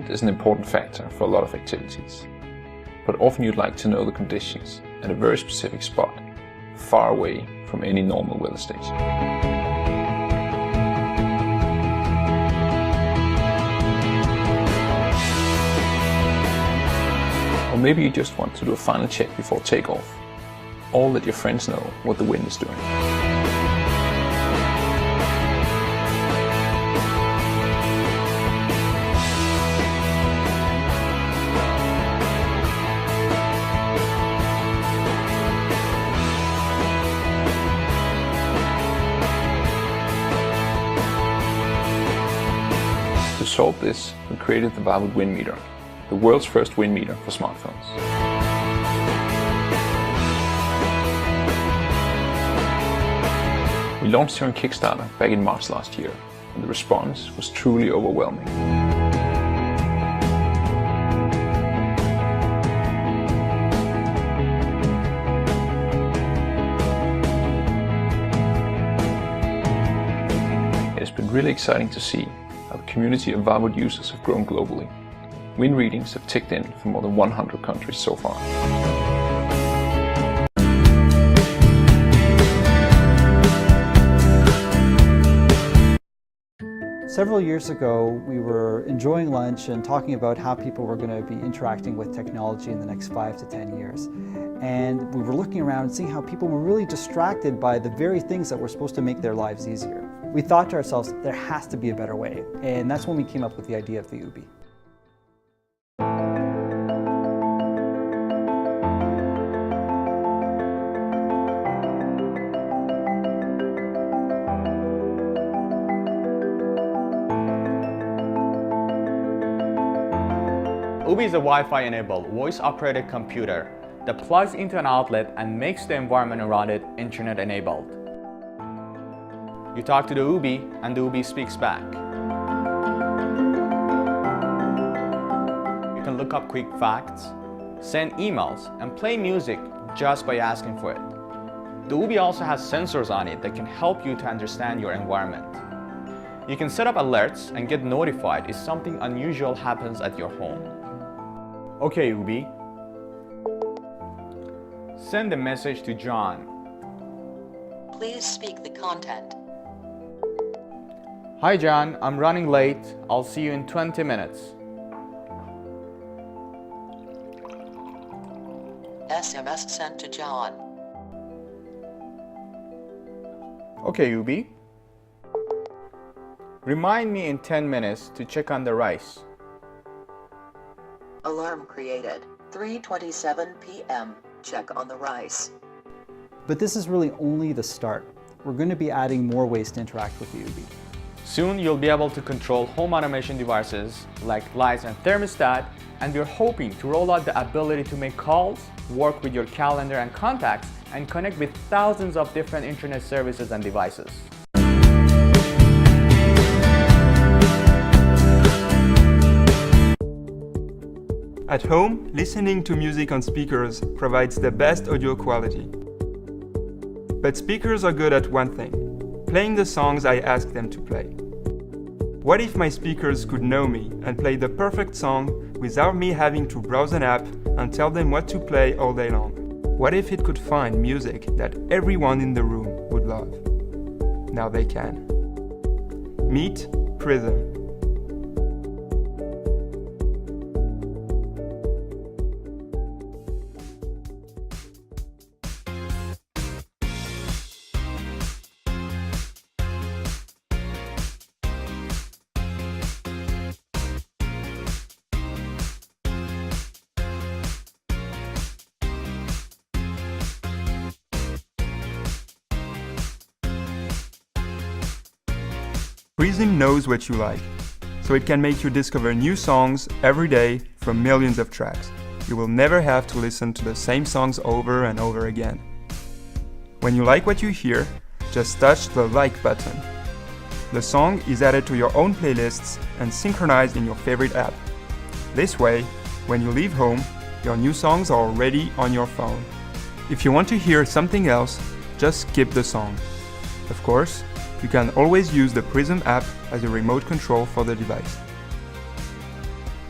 wind is an important factor for a lot of activities, but often you'd like to know the conditions at a very specific spot, far away from any normal weather station. Or maybe you just want to do a final check before takeoff, or let your friends know what the wind is doing. To solve this, we created the Varwood Wind Meter, the world's first wind meter for smartphones. We launched here on Kickstarter back in March last year, and the response was truly overwhelming. It has been really exciting to see how the community of Varwood users have grown globally. Wind readings have ticked in from more than 100 countries so far. Several years ago, we were enjoying lunch and talking about how people were going to be interacting with technology in the next 5 to 10 years. And we were looking around and seeing how people were really distracted by the very things that were supposed to make their lives easier. We thought to ourselves, there has to be a better way. And that's when we came up with the idea of the Ubi. Ubi is a Wi-Fi enabled, voice-operated computer that plugs into an outlet and makes the environment around it internet enabled. You talk to the Ubi and the Ubi speaks back. You can look up quick facts, send emails, and play music just by asking for it. The Ubi also has sensors on it that can help you to understand your environment. You can set up alerts and get notified if something unusual happens at your home. Okay, Ubi. Send a message to John. Please speak the content. Hi John, I'm running late. I'll see you in 20 minutes. SMS sent to John. Okay, Ubi. Remind me in 10 minutes to check on the rice. Alarm created. 3:27 p.m. Check on the rice. But this is really only the start. We're going to be adding more ways to interact with the Ubi. Soon you'll be able to control home automation devices like lights and thermostat, and we're hoping to roll out the ability to make calls, work with your calendar and contacts, and connect with thousands of different internet services and devices. At home, listening to music on speakers provides the best audio quality. But speakers are good at one thing: playing the songs I ask them to play. What if my speakers could know me and play the perfect song without me having to browse an app and tell them what to play all day long? What if it could find music that everyone in the room would love? Now they can. Meet Prism. Prism knows what you like, so it can make you discover new songs every day from millions of tracks. You will never have to listen to the same songs over and over again. When you like what you hear, just touch the like button. The song is added to your own playlists and synchronized in your favorite app. This way, when you leave home, your new songs are already on your phone. If you want to hear something else, just skip the song. Of course, you can always use the Prism app as a remote control for the device.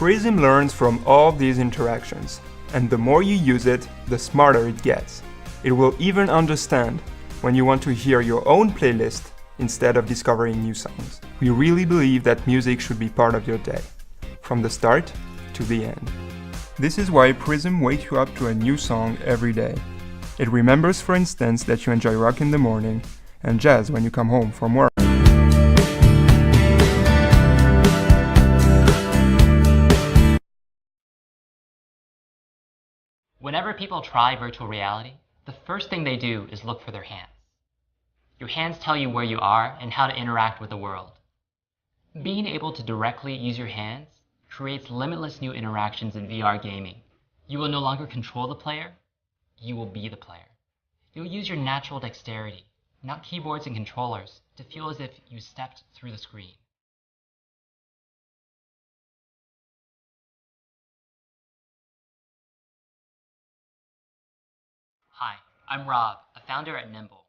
Prism learns from all these interactions, and the more you use it, the smarter it gets. It will even understand when you want to hear your own playlist instead of discovering new songs. We really believe that music should be part of your day, from the start to the end. This is why Prism wakes you up to a new song every day. It remembers, for instance, that you enjoy rock in the morning and jazz when you come home from work. Whenever people try virtual reality, the first thing they do is look for their hands. Your hands tell you where you are and how to interact with the world. Being able to directly use your hands creates limitless new interactions in VR gaming. You will no longer control the player, you will be the player. You'll use your natural dexterity, not keyboards and controllers, to feel as if you stepped through the screen. Hi, I'm Rob, a founder at Nimble.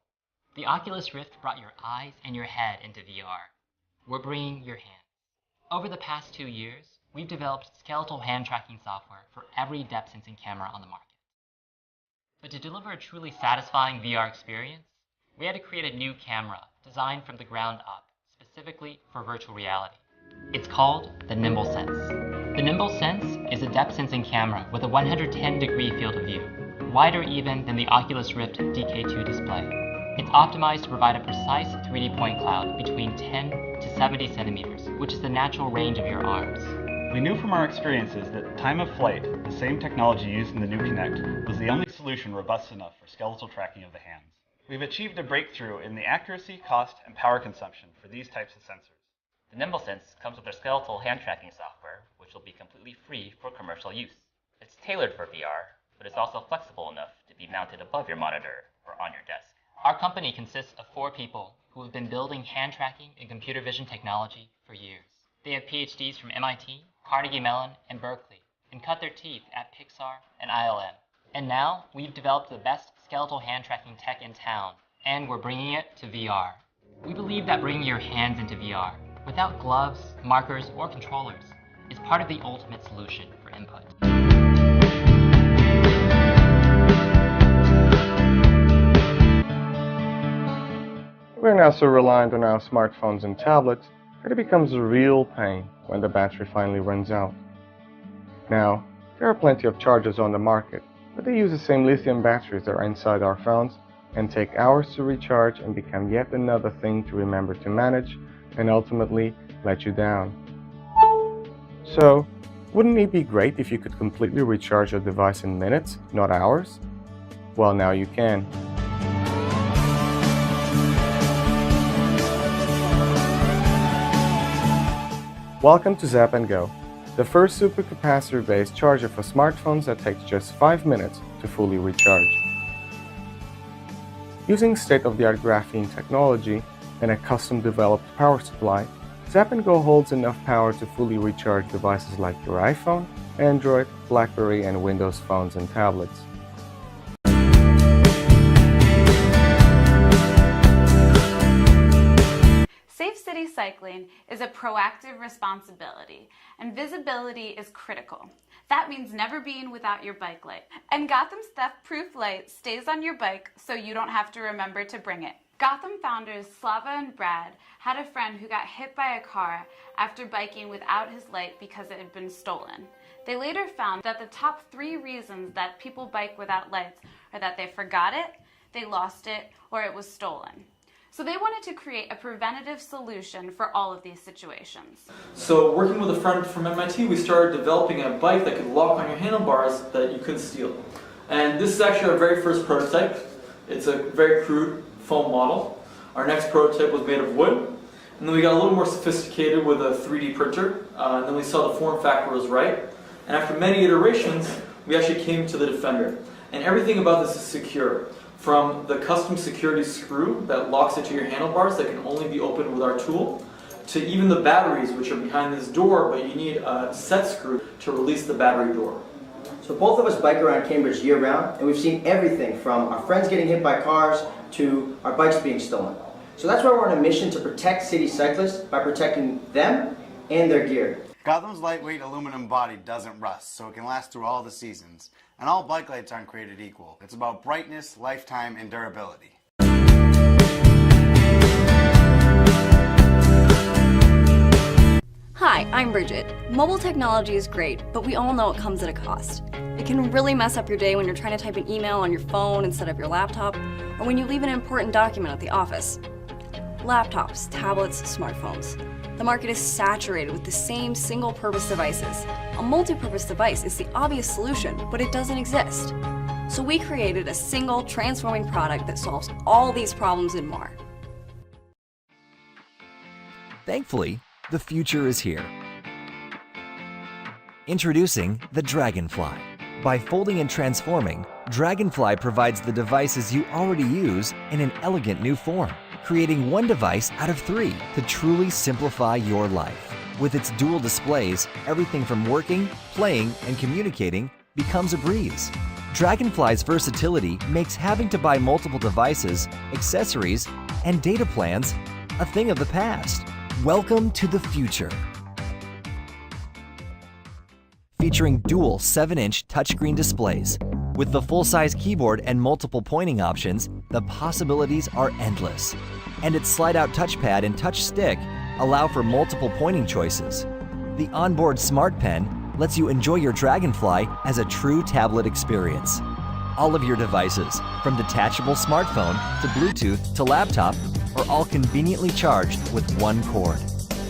The Oculus Rift brought your eyes and your head into VR. We're bringing your hands. Over the past 2 years, we've developed skeletal hand tracking software for every depth sensing camera on the market. But to deliver a truly satisfying VR experience, we had to create a new camera designed from the ground up, specifically for virtual reality. It's called the Nimble Sense. The Nimble Sense is a depth sensing camera with a 110-degree field of view, wider even than the Oculus Rift DK2 display. It's optimized to provide a precise 3D point cloud between 10 to 70 centimeters, which is the natural range of your arms. We knew from our experiences that time of flight, the same technology used in the new Kinect, was the only solution robust enough for skeletal tracking of the hands. We've achieved a breakthrough in the accuracy, cost, and power consumption for these types of sensors. The Nimble Sense comes with our skeletal hand tracking software, which will be completely free for commercial use. It's tailored for VR, but it's also flexible enough to be mounted above your monitor or on your desk. Our company consists of 4 people who have been building hand tracking and computer vision technology for years. They have PhDs from MIT, Carnegie Mellon, and Berkeley, and cut their teeth at Pixar and ILM. And now, we've developed the best skeletal hand tracking tech in town, and we're bringing it to VR. We believe that bringing your hands into VR, without gloves, markers, or controllers, is part of the ultimate solution for input. We're now so reliant on our smartphones and tablets that it becomes a real pain when the battery finally runs out. Now, there are plenty of chargers on the market, but they use the same lithium batteries that are inside our phones and take hours to recharge and become yet another thing to remember to manage and ultimately let you down. So, wouldn't it be great if you could completely recharge your device in minutes, not hours? Well, now you can. Welcome to Zap & Go, the first supercapacitor-based charger for smartphones that takes just 5 minutes to fully recharge. Using state-of-the-art graphene technology and a custom-developed power supply, Zap & Go holds enough power to fully recharge devices like your iPhone, Android, BlackBerry, and Windows phones and tablets. Safe city cycling is a proactive responsibility, and visibility is critical. That means never being without your bike light. And Gotham's theft-proof light stays on your bike so you don't have to remember to bring it. Gotham founders Slava and Brad had a friend who got hit by a car after biking without his light because it had been stolen. They later found that the top 3 reasons that people bike without lights are that they forgot it, they lost it, or it was stolen. So they wanted to create a preventative solution for all of these situations. So working with a friend from MIT, we started developing a bike that could lock on your handlebars that you couldn't steal. And this is actually our very first prototype. It's a very crude foam model. Our next prototype was made of wood. And then we got a little more sophisticated with a 3D printer. And then we saw the form factor was right. And after many iterations, we actually came to the Defender. And everything about this is secure. From the custom security screw that locks it to your handlebars that can only be opened with our tool, to even the batteries which are behind this door, but you need a set screw to release the battery door. So both of us bike around Cambridge year-round, and we've seen everything from our friends getting hit by cars to our bikes being stolen. So that's why we're on a mission to protect city cyclists by protecting them and their gear. Gotham's lightweight aluminum body doesn't rust, so it can last through all the seasons. And all bike lights aren't created equal. It's about brightness, lifetime, and durability. Hi, I'm Bridget. Mobile technology is great, but we all know it comes at a cost. It can really mess up your day when you're trying to type an email on your phone instead of your laptop, or when you leave an important document at the office. Laptops, tablets, smartphones. The market is saturated with the same single-purpose devices. A multi-purpose device is the obvious solution, but it doesn't exist. So we created a single, transforming product that solves all these problems and more. Thankfully, the future is here. Introducing the Dragonfly. By folding and transforming, Dragonfly provides the devices you already use in an elegant new form, creating one device out of 3 to truly simplify your life. With its dual displays, everything from working, playing, and communicating becomes a breeze. Dragonfly's versatility makes having to buy multiple devices, accessories, and data plans a thing of the past. Welcome to the future. Featuring dual 7-inch touchscreen displays. With the full-size keyboard and multiple pointing options, the possibilities are endless. And its slide-out touchpad and touch stick allow for multiple pointing choices. The onboard Smart Pen lets you enjoy your Dragonfly as a true tablet experience. All of your devices, from detachable smartphone to Bluetooth to laptop, are all conveniently charged with one cord.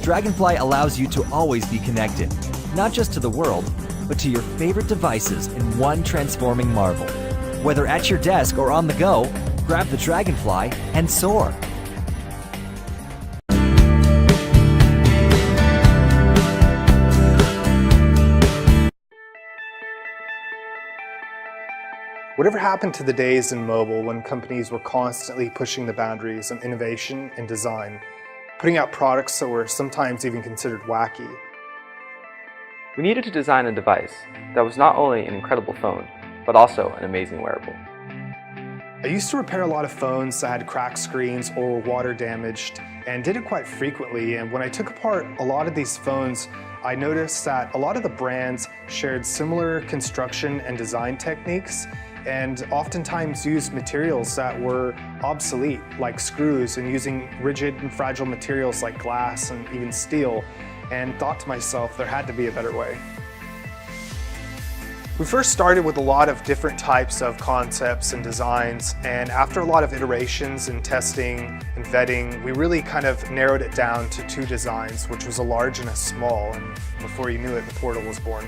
Dragonfly allows you to always be connected, not just to the world, but to your favorite devices in one transforming marvel. Whether at your desk or on the go, grab the Dragonfly and soar. Whatever happened to the days in mobile when companies were constantly pushing the boundaries of innovation and design, putting out products that were sometimes even considered wacky? We needed to design a device that was not only an incredible phone, but also an amazing wearable. I used to repair a lot of phones that had cracked screens or were water damaged, and did it quite frequently. And when I took apart a lot of these phones, I noticed that a lot of the brands shared similar construction and design techniques, and oftentimes used materials that were obsolete, like screws, and using rigid and fragile materials like glass and even steel, and thought to myself there had to be a better way. We first started with a lot of different types of concepts and designs, and after a lot of iterations and testing and vetting, we really kind of narrowed it down to 2 designs, which was a large and a small, and before you knew it, the Portal was born.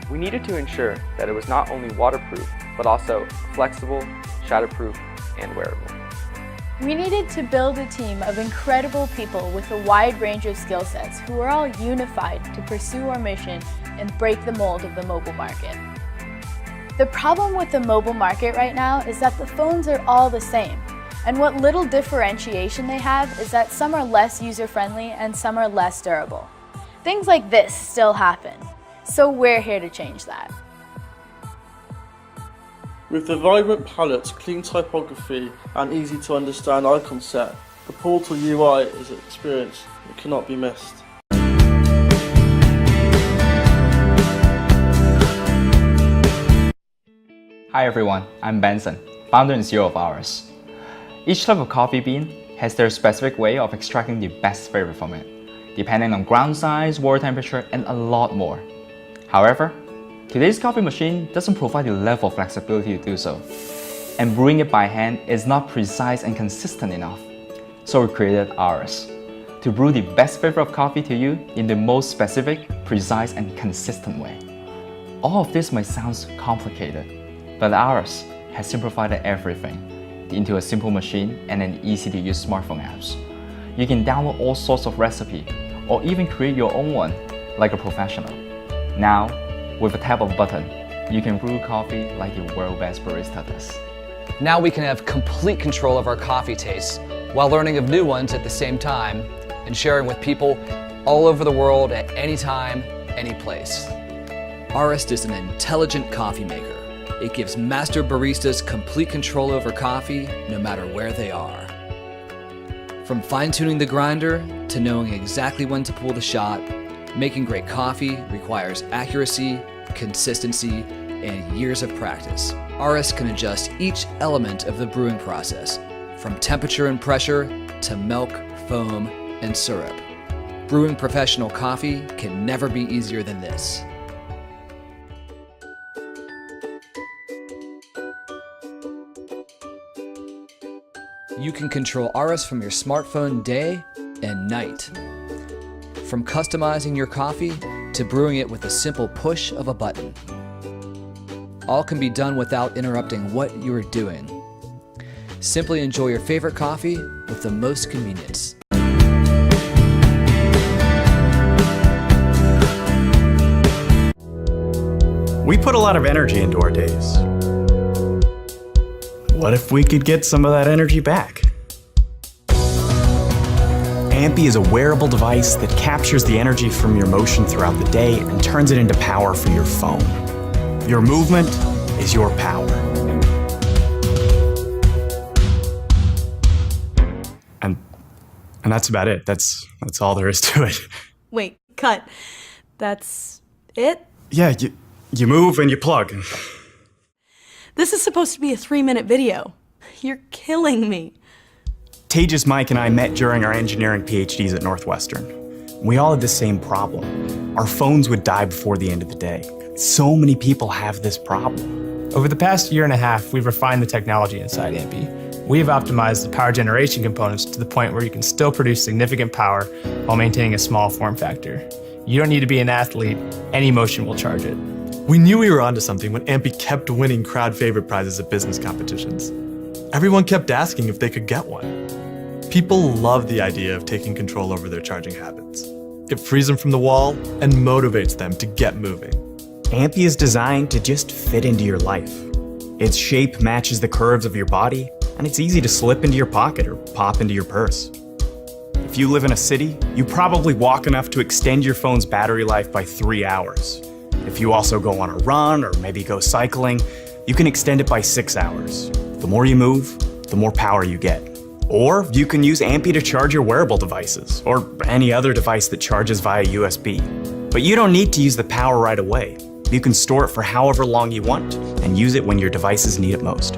We needed to ensure that it was not only waterproof, but also flexible, shatterproof, and wearable. We needed to build a team of incredible people with a wide range of skill sets who are all unified to pursue our mission and break the mold of the mobile market. The problem with the mobile market right now is that the phones are all the same, and what little differentiation they have is that some are less user-friendly and some are less durable. Things like this still happen, so we're here to change that. With the vibrant palette, clean typography and easy to understand icon set, the Portal UI is an experience that cannot be missed. Hi everyone, I'm Benson, founder and CEO of ours. Each type of coffee bean has their specific way of extracting the best flavor from it, depending on ground size, water temperature, and a lot more. However, today's coffee machine doesn't provide the level of flexibility to do so, and brewing it by hand is not precise and consistent enough. So we created ours, to brew the best flavor of coffee to you in the most specific, precise, and consistent way. All of this might sound complicated, but ours has simplified everything into a simple machine and an easy-to-use smartphone apps. You can download all sorts of recipes, or even create your own one, like a professional. Now, with a tap of a button, you can brew coffee like the world's best barista does. Now we can have complete control of our coffee tastes while learning of new ones at the same time and sharing with people all over the world at any time, any place. Arist is an intelligent coffee maker It gives master baristas complete control over coffee, no matter where they are. From fine-tuning the grinder to knowing exactly when to pull the shot, making great coffee requires accuracy, consistency, and years of practice. RS can adjust each element of the brewing process, from temperature and pressure to milk, foam, and syrup. Brewing professional coffee can never be easier than this. You can control RS from your smartphone day and night. From customizing your coffee to brewing it with a simple push of a button. All can be done without interrupting what you are doing. Simply enjoy your favorite coffee with the most convenience. We put a lot of energy into our days. What if we could get some of that energy back? Ampy is a wearable device that captures the energy from your motion throughout the day and turns it into power for your phone. Your movement is your power. And that's about it. That's all there is to it. Wait, cut. That's it? Yeah, you move and you plug. This is supposed to be a 3-minute video. You're killing me. Tejas, Mike, and I met during our engineering PhDs at Northwestern. We all had the same problem. Our phones would die before the end of the day. So many people have this problem. Over the past year and a half, we've refined the technology inside Ampy. We've optimized the power generation components to the point where you can still produce significant power while maintaining a small form factor. You don't need to be an athlete. Any motion will charge it. We knew we were onto something when Ampy kept winning crowd favorite prizes at business competitions. Everyone kept asking if they could get one. People love the idea of taking control over their charging habits. It frees them from the wall and motivates them to get moving. Ampy is designed to just fit into your life. Its shape matches the curves of your body, and it's easy to slip into your pocket or pop into your purse. If you live in a city, you probably walk enough to extend your phone's battery life by 3 hours. If you also go on a run or maybe go cycling, you can extend it by 6 hours. The more you move, the more power you get. Or you can use Ampy to charge your wearable devices or any other device that charges via USB. But you don't need to use the power right away. You can store it for however long you want and use it when your devices need it most.